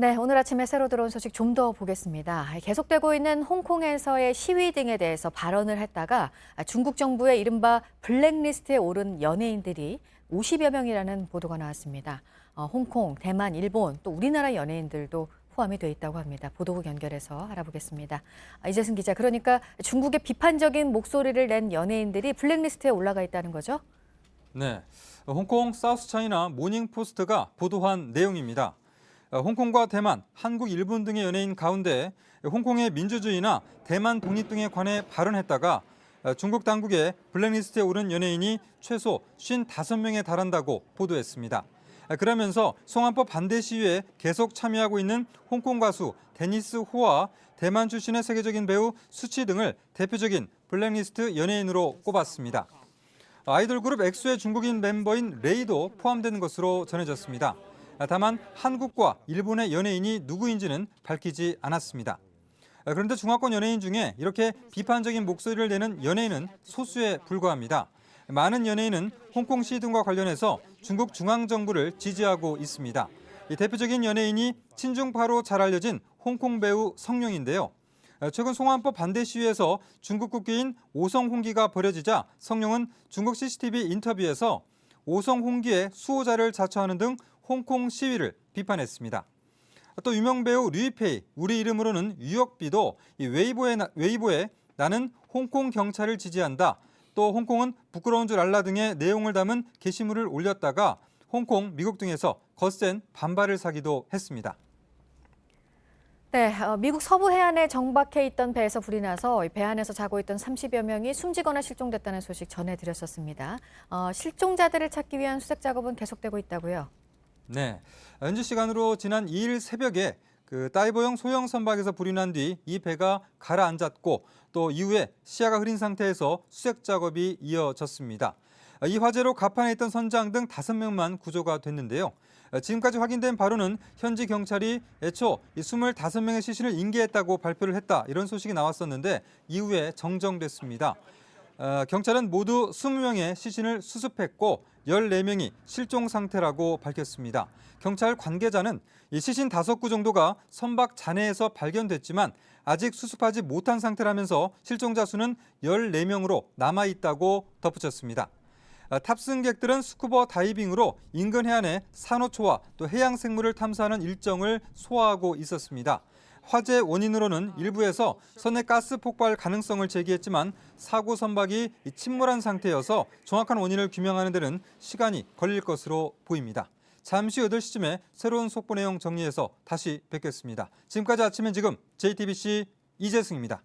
네, 오늘 아침에 새로 들어온 소식 좀 더 보겠습니다. 계속되고 있는 홍콩에서의 시위 등에 대해서 발언을 했다가 중국 정부의 이른바 블랙리스트에 오른 연예인들이 50여 명이라는 보도가 나왔습니다. 홍콩, 대만, 일본, 또 우리나라 연예인들도 포함이 돼 있다고 합니다. 보도국 연결해서 알아보겠습니다. 이재승 기자, 그러니까 중국의 비판적인 목소리를 낸 연예인들이 블랙리스트에 올라가 있다는 거죠? 네, 홍콩 사우스차이나 모닝포스트가 보도한 내용입니다. 홍콩과 대만, 한국, 일본 등의 연예인 가운데 홍콩의 민주주의나 대만 독립 등에 관해 발언했다가 중국 당국의 블랙리스트에 오른 연예인이 최소 55명에 달한다고 보도했습니다. 그러면서 송환법 반대 시위에 계속 참여하고 있는 홍콩 가수 데니스 호와 대만 출신의 세계적인 배우 수치 등을 대표적인 블랙리스트 연예인으로 꼽았습니다. 아이돌 그룹 엑소의 중국인 멤버인 레이도 포함되는 것으로 전해졌습니다. 다만 한국과 일본의 연예인이 누구인지는 밝히지 않았습니다. 그런데 중화권 연예인 중에 이렇게 비판적인 목소리를 내는 연예인은 소수에 불과합니다. 많은 연예인은 홍콩 시위 등과 관련해서 중국 중앙정부를 지지하고 있습니다. 이 대표적인 연예인이 친중파로 잘 알려진 홍콩 배우 성룡인데요. 최근 송환법 반대 시위에서 중국 국기인 오성 홍기가 버려지자 성룡은 중국 CCTV 인터뷰에서 오성 홍기의 수호자를 자처하는 등 홍콩 시위를 비판했습니다. 또 유명 배우 류이페이, 우리 이름으로는 유혁비도 이 웨이보에 나는 홍콩 경찰을 지지한다. 또 홍콩은 부끄러운 줄 알라 등의 내용을 담은 게시물을 올렸다가 홍콩, 미국 등에서 거센 반발을 사기도 했습니다. 네, 미국 서부 해안에 정박해 있던 배에서 불이 나서 배 안에서 자고 있던 30여 명이 숨지거나 실종됐다는 소식 전해드렸었습니다. 실종자들을 찾기 위한 수색 작업은 계속되고 있다고요? 네, 현지 시간으로 지난 2일 새벽에 다이버용 소형 선박에서 불이 난 뒤 이 배가 가라앉았고 또 이후에 시야가 흐린 상태에서 수색 작업이 이어졌습니다. 이 화재로 갑판에 있던 선장 등 5명만 구조가 됐는데요. 지금까지 확인된 바로는 현지 경찰이 애초 25명의 시신을 인계했다고 발표를 했다, 이런 소식이 나왔었는데 이후에 정정됐습니다. 경찰은 모두 20명의 시신을 수습했고 14명이 실종 상태라고 밝혔습니다. 경찰 관계자는 이 시신 5구 정도가 선박 잔해에서 발견됐지만 아직 수습하지 못한 상태라면서 실종자 수는 14명으로 남아있다고 덧붙였습니다. 탑승객들은 스쿠버 다이빙으로 인근 해안의 산호초와 또 해양 생물을 탐사하는 일정을 소화하고 있었습니다. 화재 원인으로는 일부에서 선의 가스 폭발 가능성을 제기했지만 사고 선박이 침몰한 상태여서 정확한 원인을 규명하는 데는 시간이 걸릴 것으로 보입니다. 잠시 8시쯤에 새로운 속보 내용 정리해서 다시 뵙겠습니다. 지금까지 아침엔 지금 JTBC 이재승입니다.